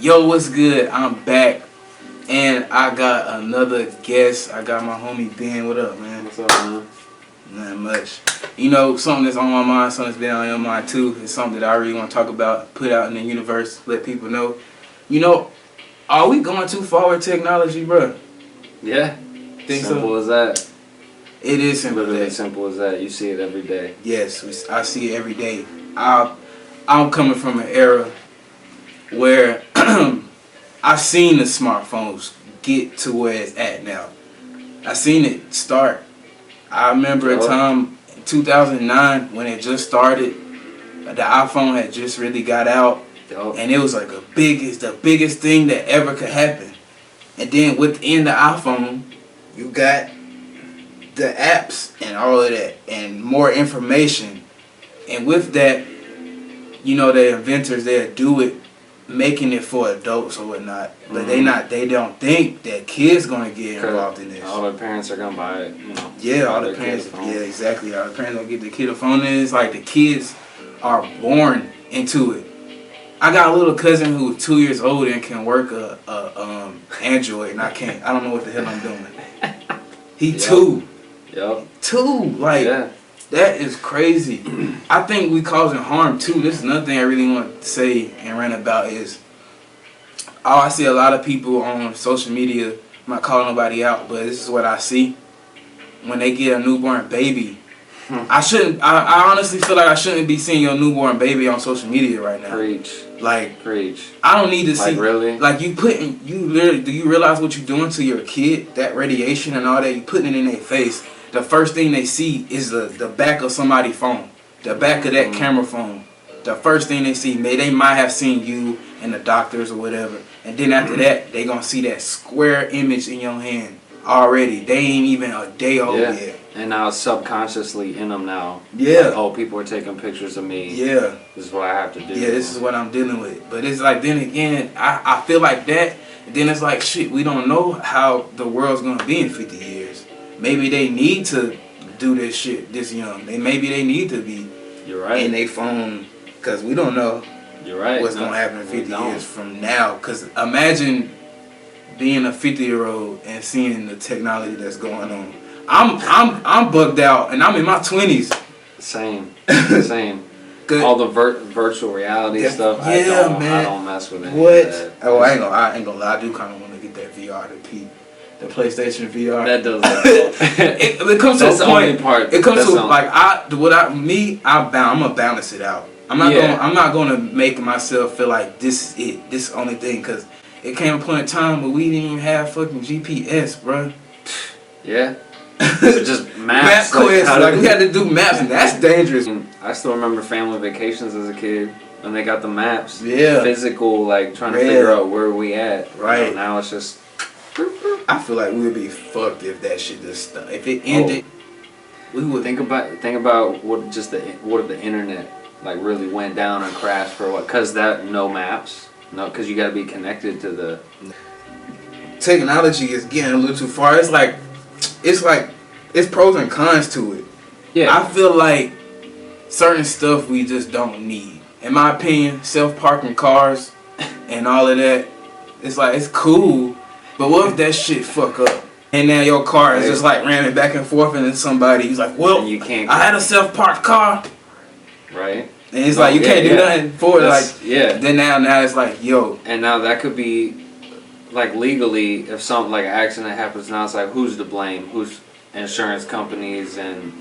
Yo, what's good? I'm back, and I got another guest. I got my homie Ben. What up, man? What's up, man? Not much. You know, something that's on my mind, something that's been on your mind too. It's something that I really want to talk about, put out in the universe, let people know. You know, are we going too far with technology, bro? Yeah. Think simple as that. It is simple. Literally simple as that. You see it every day. Yes, I see it every day. I'm coming from an era where I've seen the smartphones get to where it's at now. I seen it start. I remember a time in 2009 when it just started. The iPhone had just really got out, and it was like the biggest thing that ever could happen. And then within the iPhone, you got the apps and all of that, and more information. And with that, you know, the inventors, they'll do it, making it for adults or whatnot, but they don't think that kids gonna get involved in this. All the parents are gonna buy it, you know. Yeah, all the parents. Yeah, exactly. All the parents gonna get the kid a phone. And it's like the kids are born into it. I got a little cousin who's 2 years old and can work a Android, and I can't. I don't know what the hell I'm doing. He two. Yep. Two. Like, yeah. That is crazy. I think we causing harm too. This is another thing I really want to say and rant about is, I see a lot of people on social media, I'm not calling nobody out, but this is what I see. When they get a newborn baby, I honestly feel like I shouldn't be seeing your newborn baby on social media right now. Preach. Like, preach. I don't need to see. Like, really? Like, do you realize what you're doing to your kid? That radiation and all that, you putting it in their face. The first thing they see is the back of somebody's phone, the back of that camera phone. The first thing they see, they might have seen you and the doctors or whatever, and then after that, they gonna see that square image in your hand already. They ain't even a day old yet. And now it's subconsciously in them now. Yeah. Like, oh, people are taking pictures of me. Yeah. This is what I have to do. Yeah, this is what I'm dealing with. But it's like, then again, I feel like that, and then it's like, shit, we don't know how the world's gonna be in 50 years. Maybe they need to do this shit this young. Maybe they need to be in their phone, because we don't know what's going to happen in 50 years from now. Because imagine being a 50-year-old and seeing the technology that's going on. I'm bugged out, and I'm in my 20s. Same. Good. All the virtual reality stuff. Yeah, man. I don't mess with it. What? Oh, I ain't gonna lie. I do kind of want to get that VR to peep. The PlayStation VR. That does. It comes to a point. It comes to like I'm gonna balance it out. I'm not gonna make myself feel like this is it. This is the only thing, because it came a point in time where we didn't even have fucking GPS, bro. Yeah. So just maps. Like we had to do maps, and that's dangerous. I still remember family vacations as a kid when they got the maps. Yeah. Physical, like trying to figure out where we at. Right. You know, now it's just. I feel like we would be fucked if that shit just stopped. If it ended, we would think about what if the internet like really went down and crashed for what? Because no maps, because you got to be connected to the technology is getting a little too far. It's like it's pros and cons to it. Yeah, I feel like certain stuff we just don't need. In my opinion, self-parking cars and all of that, it's like it's cool. But what if that shit fuck up? And now your car is just like ramming back and forth into somebody. He's like, well, you can't I had a self-parked car. Right. And it's like, you can't do nothing for it. Then now it's like, yo. And now that could be, like, legally, if something like an accident happens, now it's like, who's to blame? Who's insurance companies and,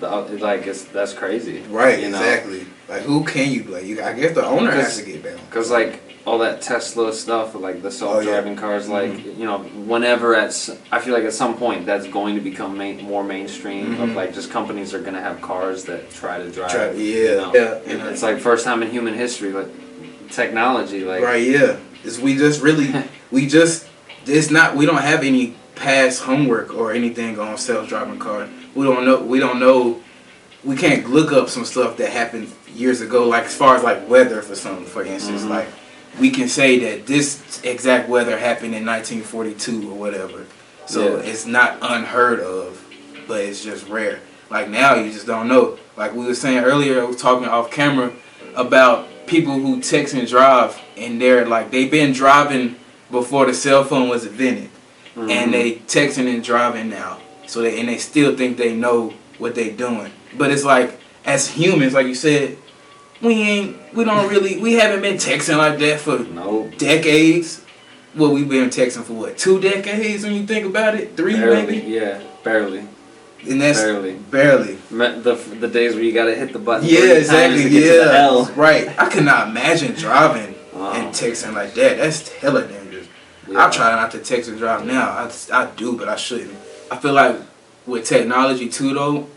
that's crazy. Right, exactly. Like, who can you blame? I guess the owner has to get down. Because, like, all that Tesla stuff, like the self-driving cars, like, you know, whenever I feel like at some point that's going to become more mainstream of like just companies are going to have cars that try to drive. You know? And it's like first time in human history, like technology, like. Right, yeah. We don't have any past homework or anything on self-driving cars. We don't know. We can't look up some stuff that happened years ago, like as far as like weather for instance, like. We can say that this exact weather happened in 1942 or whatever. So it's not unheard of, but it's just rare. Like now you just don't know. Like we were saying earlier, I was talking off camera about people who text and drive, and they're like, they've been driving before the cell phone was invented, and they texting and driving now. So they still think they know what they doing. But it's like, as humans, like you said, we haven't been texting like that for decades. Well, we've been texting for what, 2 decades when you think about it? 3 barely, maybe? Yeah, barely. And that's barely. The days where you gotta hit the button. Yeah, exactly. To get to the L. Right. I could not imagine driving and texting like that. That's hella dangerous. Yeah. I try not to text and drive now. I do, but I shouldn't. I feel like with technology too, though,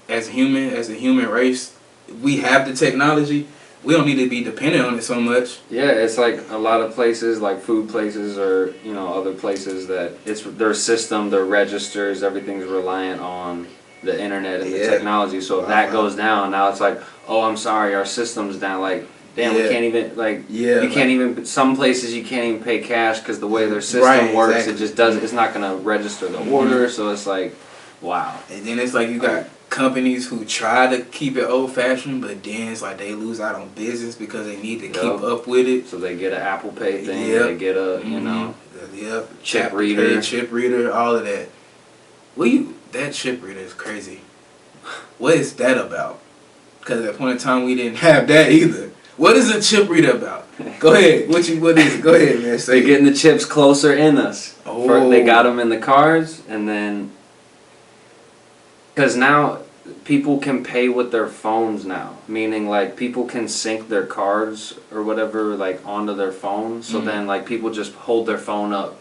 as a human race, we have the technology. We don't need to be dependent on it so much. Yeah, it's like a lot of places, like food places or, other places that it's their system, their registers, everything's reliant on the internet and the technology. So if that goes down, now it's like, oh, I'm sorry, our system's down. Like, damn, we can't even, you can't even, some places you can't even pay cash because the way their system works, it just doesn't, it's not going to register the order. So it's like, wow. And then it's like you got companies who try to keep it old-fashioned, but then it's like they lose out on business because they need to keep up with it. So they get an Apple Pay thing, they get a, chip reader, all of that. That chip reader is crazy. What is that about? Because at point in time we didn't have that either. What is a chip reader about? Go ahead. What is it? Go ahead, man. They're getting the chips closer in us. Oh. First, they got them in the cars, and then because now people can pay with their phones now, meaning like people can sync their cards or whatever like onto their phone. So then like people just hold their phone up.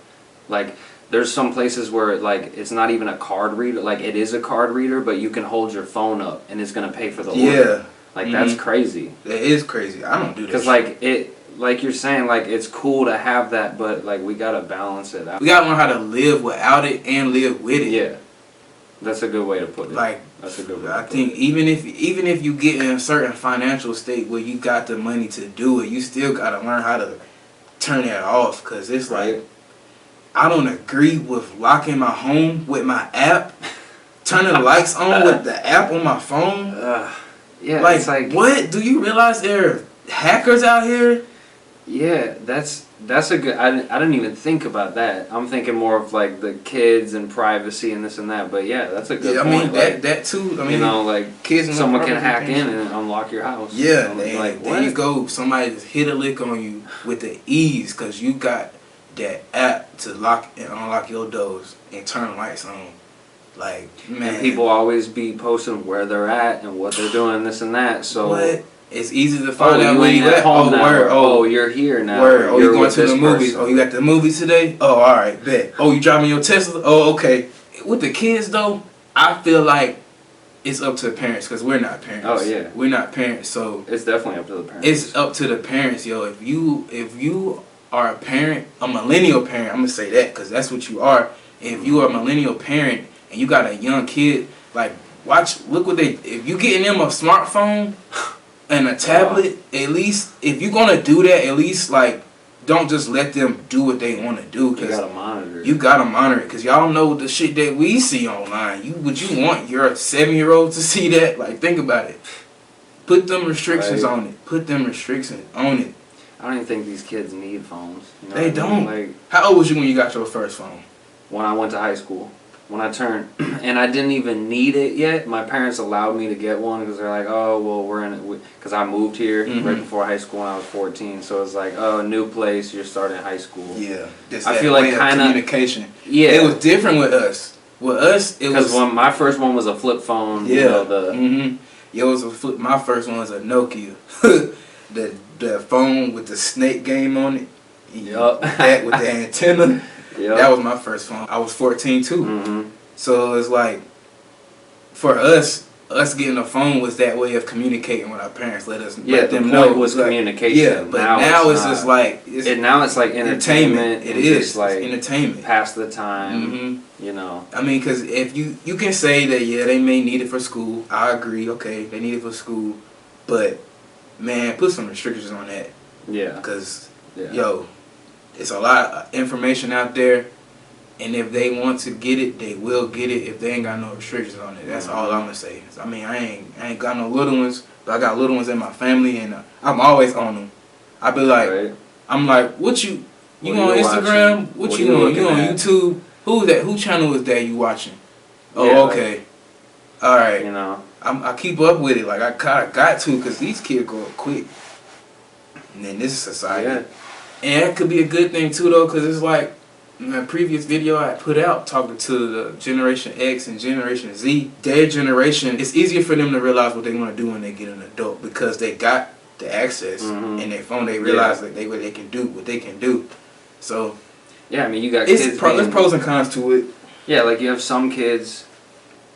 Like there's some places where like it's not even a card reader, like it is a card reader, but you can hold your phone up and it's gonna pay for the order. Like that's crazy. That is crazy. I don't do that. Because like you're saying, like it's cool to have that, but like we gotta balance it out. We gotta learn how to live without it and live with it. Yeah. That's a good way to put it. Like, that's a good way. I think even if you get in a certain financial state where you got the money to do it, you still gotta learn how to turn that off. Cause it's like, I don't agree with locking my home with my app, turning the lights on with the app on my phone. Yeah, like, it's like, what? Do you realize there are hackers out here? Yeah, that's a good. I didn't even think about that. I'm thinking more of like the kids and privacy and this and that. But yeah, that's a good point. I mean that too. I mean, like kids and someone can hack in and unlock your house. Yeah, there you go. Somebody just hit a lick on you with the ease because you got that app to lock and unlock your doors and turn lights on. Like, man, and people always be posting where they're at and what they're doing, this and that. So. What? It's easy to find out where you at. Home now. Oh, you're here now. Word. Oh, you're going to the movies. Oh, you at the movies today? Oh, all right, bet. Oh, you driving your Tesla? Oh, okay. With the kids though, I feel like it's up to the parents because we're not parents. Oh yeah, we're not parents, so it's definitely up to the parents. It's up to the parents, yo. If you are a parent, a millennial parent, I'm gonna say that because that's what you are. If you are a millennial parent and you got a young kid, like look what if you getting them a smartphone. And a tablet, at least, if you're going to do that, at least, like, don't just let them do what they want to do. Cause you got to monitor it. You got to monitor it, because y'all know the shit that we see online. Would you want your 7-year-old to see that? Like, think about it. Put them restrictions on it. Put them restrictions on it. I don't even think these kids need phones. You know they don't. Like, how old was you when you got your first phone? When I went to high school. When I turned, and I didn't even need it yet. My parents allowed me to get one because they're like, oh, well, we're in it. Because I moved here right before high school when I was 14. So it's like, oh, new place, you're starting high school. Yeah. I feel like kind of communication. Yeah. It was different with us. With us, it was. Because my first one was a flip phone. Yeah. You know, my first one was a Nokia. the phone with the snake game on it. Yup. That with the antenna. Yep. That was my first phone. I was 14 too. So it's like, for us getting a phone was that way of communicating with our parents. Let them know. It was communication. Yeah, but now it's just like now it's like entertainment. It is like entertainment. Pass the time. You know. I mean, because if you can say that they may need it for school. I agree. Okay, they need it for school, but man, put some restrictions on that. Yeah. Because yo. It's a lot of information out there, And if they want to get it, they will get it if they ain't got no restrictions on it. That's all I'm gonna say. I mean, I ain't got no little ones, but I got little ones in my family, and I'm always on them. I be like, right. I'm like, what you on Instagram? What you on? You on YouTube? Who's that? Who channel is that you watching? Oh, yeah, okay. Like, all right. You know, I keep up with it. Like I kind of got to, because these kids grow up quick. And then this is society. Yeah. And that could be a good thing too, though, because it's like, in the previous video I put out talking to the Generation X and Generation Z, their generation, it's easier for them to realize what they want to do when they get an adult, because they got the access in their phone. They realize that what they can do. So yeah, I mean, you got kids. There's pros and cons to it. Yeah, like you have some kids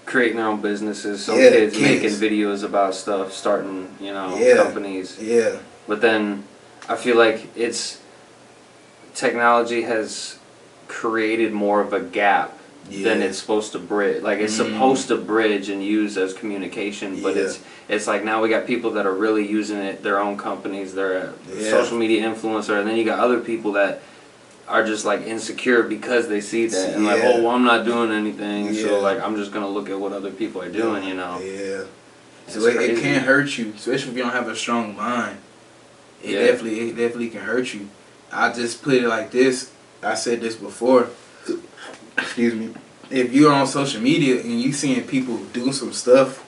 creating their own businesses, some kids making videos about stuff, starting, you know, companies. Yeah. But then I feel like technology has created more of a gap than it's supposed to bridge. Like it's supposed to bridge and use as communication, but it's like now we got people that are really using it, their own companies, they're a social media influencer, and then you got other people that are just like insecure because they see that and like, oh, well, I'm not doing anything, so like I'm just gonna look at what other people are doing, you know. Yeah. So it can hurt you, especially if you don't have a strong mind. It definitely can hurt you. I just put it like this. I said this before. Excuse me. If you're on social media and you seeing people do some stuff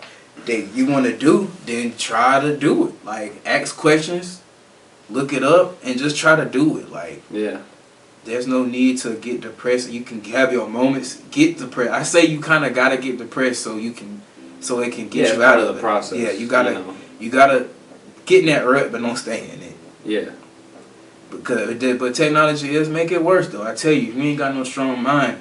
that you want to do, then try to do it. Like, ask questions, look it up, and just try to do it. Like, there's no need to get depressed. You can have your moments. Get depressed. I say you kind of gotta get depressed so it can get you out of the process. Yeah, you gotta get in that rut, but don't stay in it. Yeah. But technology is make it worse though. I tell you, if you ain't got no strong mind,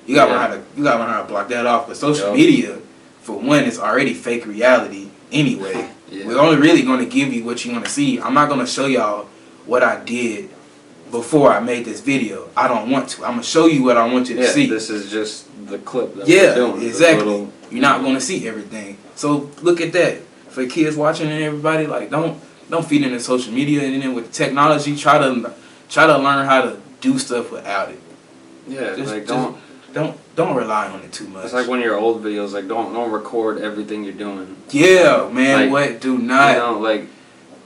you gotta learn how to block that off. But social media, for one, is already fake reality anyway. We're only really gonna give you what you want to see. I'm not gonna show y'all what I did before I made this video. I don't want to. I'm gonna show you what I want you to see. This is just the clip that we're doing. Exactly. You're not gonna see everything. So look at that. For kids watching and everybody, like don't feed into social media, and then with technology, try to learn how to do stuff without it. Yeah, don't rely on it too much. It's like one of your old videos, like don't record everything you're doing. Yeah, man. Like, do not. You know,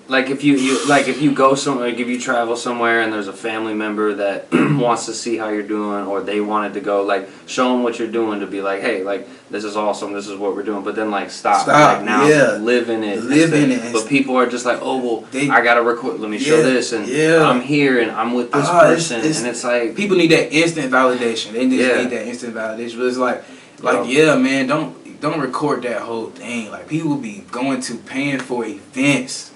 like if you go somewhere, like if you travel somewhere and there's a family member that wants to see how you're doing, or they wanted to go, like show them what you're doing, to be like, hey, like this is awesome, this is what we're doing, but then like stop. Like now live in it. But people are just like, oh well, I gotta record, let me show this, and I'm here and I'm with this person, and it's like people need that instant validation. They just need that instant validation. But it's like man, don't record that whole thing. Like people be paying for events.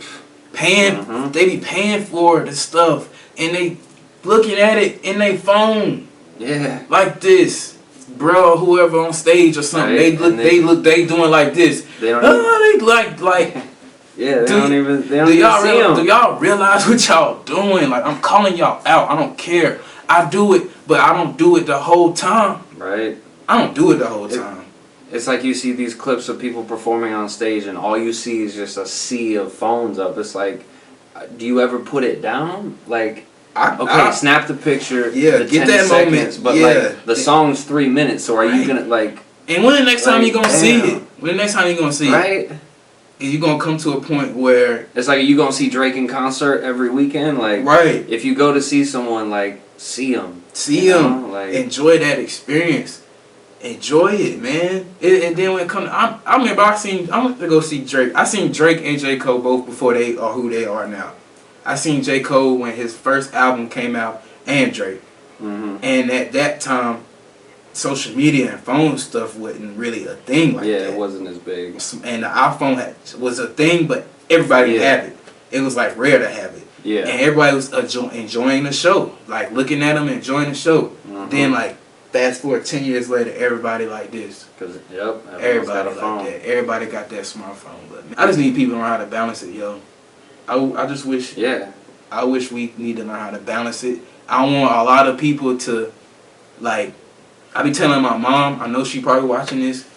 They be paying for the stuff, and they looking at it in their phone. Yeah. Like this, bro. Whoever on stage or something, right. they doing like this. They don't. Like. Yeah, they don't even see them. Do y'all realize what y'all doing? Like, I'm calling y'all out. I don't care. I do it, but I don't do it the whole time. Right. I don't do it the whole time. It's like you see these clips of people performing on stage and all you see is just a sea of phones up. It's like, do you ever put it down? Like, snap the picture, the get 10 that seconds, moment. But like the song's 3 minutes, so are you gonna like... And when the next time you gonna see it? When the next time you gonna see it? Right? Is you gonna come to a point where... It's like, you gonna see Drake in concert every weekend? Like, right. If you go to see someone, like, see them. See them. Like, enjoy that experience. Enjoy it, man. And then when it comes, I remember I went to go see Drake. I seen Drake and J. Cole both before they are who they are now. I seen J. Cole when his first album came out, and Drake. And at that time, social media and phone stuff wasn't really a thing like that. Yeah, it wasn't as big. And the iPhone was a thing, but everybody didn't have it. It was like rare to have it. Yeah. And everybody was enjoying the show, like looking at them, enjoying the show. Then like. Fast forward 10 years later, everybody like this. Cause everybody like that. Everybody got that smartphone. But I just need people to learn how to balance it, yo. I just wish. Yeah. I wish we need to learn how to balance it. I want a lot of people to, like, I be telling my mom. I know she probably watching this.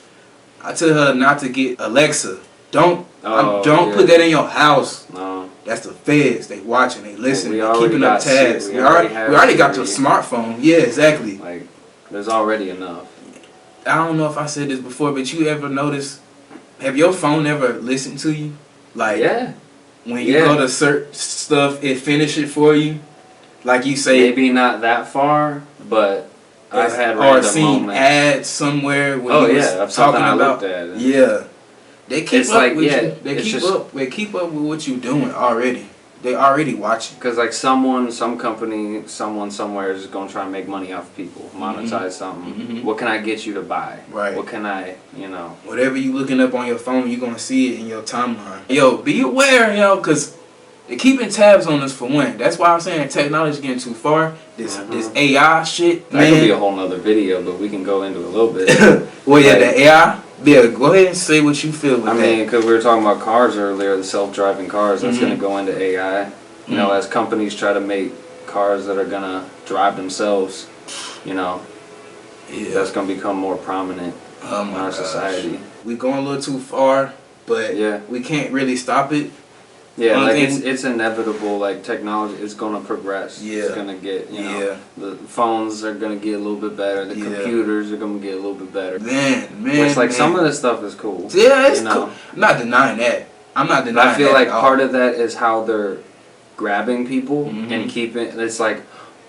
I tell her not to get Alexa. Don't put that in your house. No. That's the feds. They watching. They listening. Well, they keeping up tabs. We already got your smartphone. Yeah, exactly. Like, There's already enough. I don't know if I said this before, but you ever notice? Have your phone ever listened to you? Like, Yeah. when you go to search stuff, it finish it for you. Like you say, maybe not that far, but I've had or random seen moments. ads somewhere when Oh you was yeah, of talking something I about. looked at. Yeah, they keep It's up like, with yeah, you. They it's keep just- up. They keep up with what you doing already. They already watching. Because like some company, someone somewhere is gonna try and make money off people, monetize something. Mhm. What can I get you to buy? Right. What can I, you know? Whatever you looking up on your phone, you gonna see it in your timeline. Yo, be aware, yo, cause they're keeping tabs on us for one. That's why I'm saying technology's getting too far. This AI shit, That could be a whole nother video, but we can go into a little bit. Well, yeah, Like- the AI. Yeah, go ahead and say what you feel with I that. mean, because we were talking about cars earlier, the self-driving cars, that's going to go into AI. You know, as companies try to make cars that are going to drive themselves, you know, that's going to become more prominent in our society. We're going a little too far, but Yeah. we can't really stop it. Yeah, Only like thing- it's inevitable. Like technology is going to progress. Yeah. It's going to get, you know, Yeah. the phones are going to get a little bit better. The Yeah. computers are going to get a little bit better. Man, Which, like, some of this stuff is cool. Yeah, it's you know? cool. I'm not denying that. I'm not denying that. I feel like at all. part of that is how they're grabbing people Mhm. and keeping. It's like,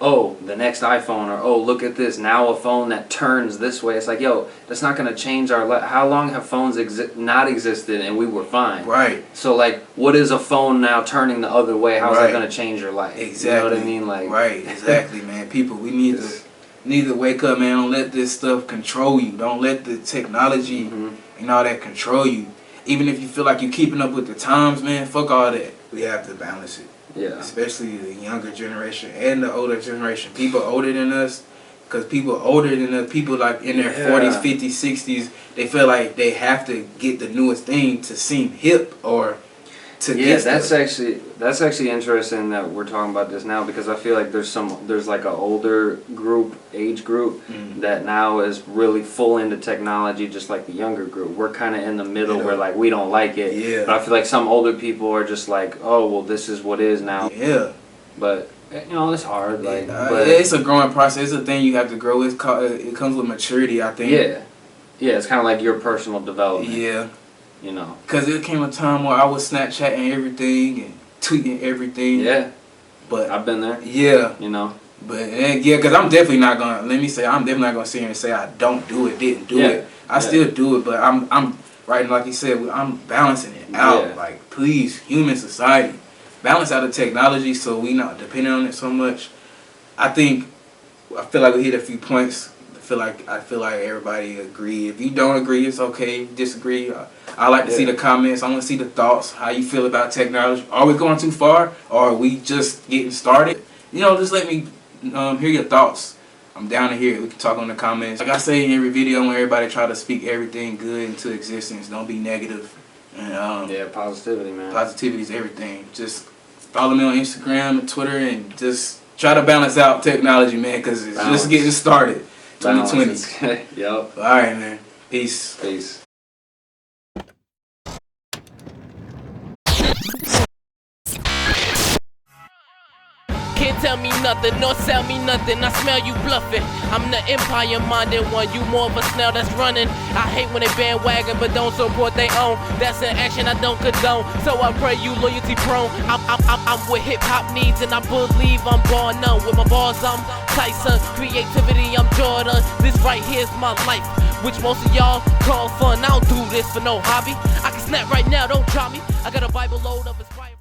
oh, the next iPhone, or oh, look at this, now a phone that turns this way. It's like, yo, that's not gonna change our life. How long have phones not existed and we were fine? Right. So like, what is a phone now turning the other way? How's Right. that gonna change your life? Exactly. You know what I mean? Like, right. Exactly, man. People, we need to wake up, man. Don't let this stuff control you. Don't let the technology and all that control you. Even if you feel like you're keeping up with the times, man, fuck all that. We have to balance it. Yeah. Especially the younger generation and the older generation. People older than us, because people older than us, people like in their 40s, 50s, 60s, they feel like they have to get the newest thing to seem hip or to get that's stuff. that's actually interesting that we're talking about this now, because I feel like there's like an older age group that now is really full into technology, just like the younger group. We're kind of in the middle where like we don't like it. Yeah. But I feel like some older people are just like, oh well, this is what is now. Yeah. But you know, it's hard. Like, but it's a growing process. It's a thing you have to grow. It comes with maturity, I think. Yeah, it's kind of like your personal development. Yeah. You know. Because it came a time where I was Snapchatting everything and tweeting everything. Yeah. But I've been there. Yeah. You know. But yeah, because I'm definitely not gonna. Let me say, I'm definitely not gonna sit here and say I don't do it, didn't do it. I still do it, but I'm right. Like you said, I'm balancing it out. Yeah. Like, please, human society, balance out the technology so we not depending on it so much. I feel like we hit a few points. I feel like everybody agree. If you don't agree, it's okay. If you disagree, I like to see the comments. I want to see the thoughts. How you feel about technology? Are we going too far, or are we just getting started? You know, just let me hear your thoughts. I'm down to hear it. We can talk on the comments. Like I say in every video, when everybody try to speak everything good into existence, don't be negative. And yeah, positivity, man. Positivity is everything. Just follow me on Instagram and Twitter, and just try to balance out technology, man, because it's just getting started. 2020. Yup. Alright, man. Peace. Peace. Can't tell me nothing, nor sell me nothing. I smell you bluffing. I'm the empire-minded one. You more of a snail that's running. I hate when they bandwagon, but don't support they own. That's an action I don't condone. So I pray you loyalty prone. I'm what hip-hop needs, and I believe I'm born none. With my bars, I'm Tyson. Creativity, I'm Jordan. This right here's my life, which most of y'all call fun. I don't do this for no hobby. I can snap right now, don't try me. I got a Bible load of inspiration.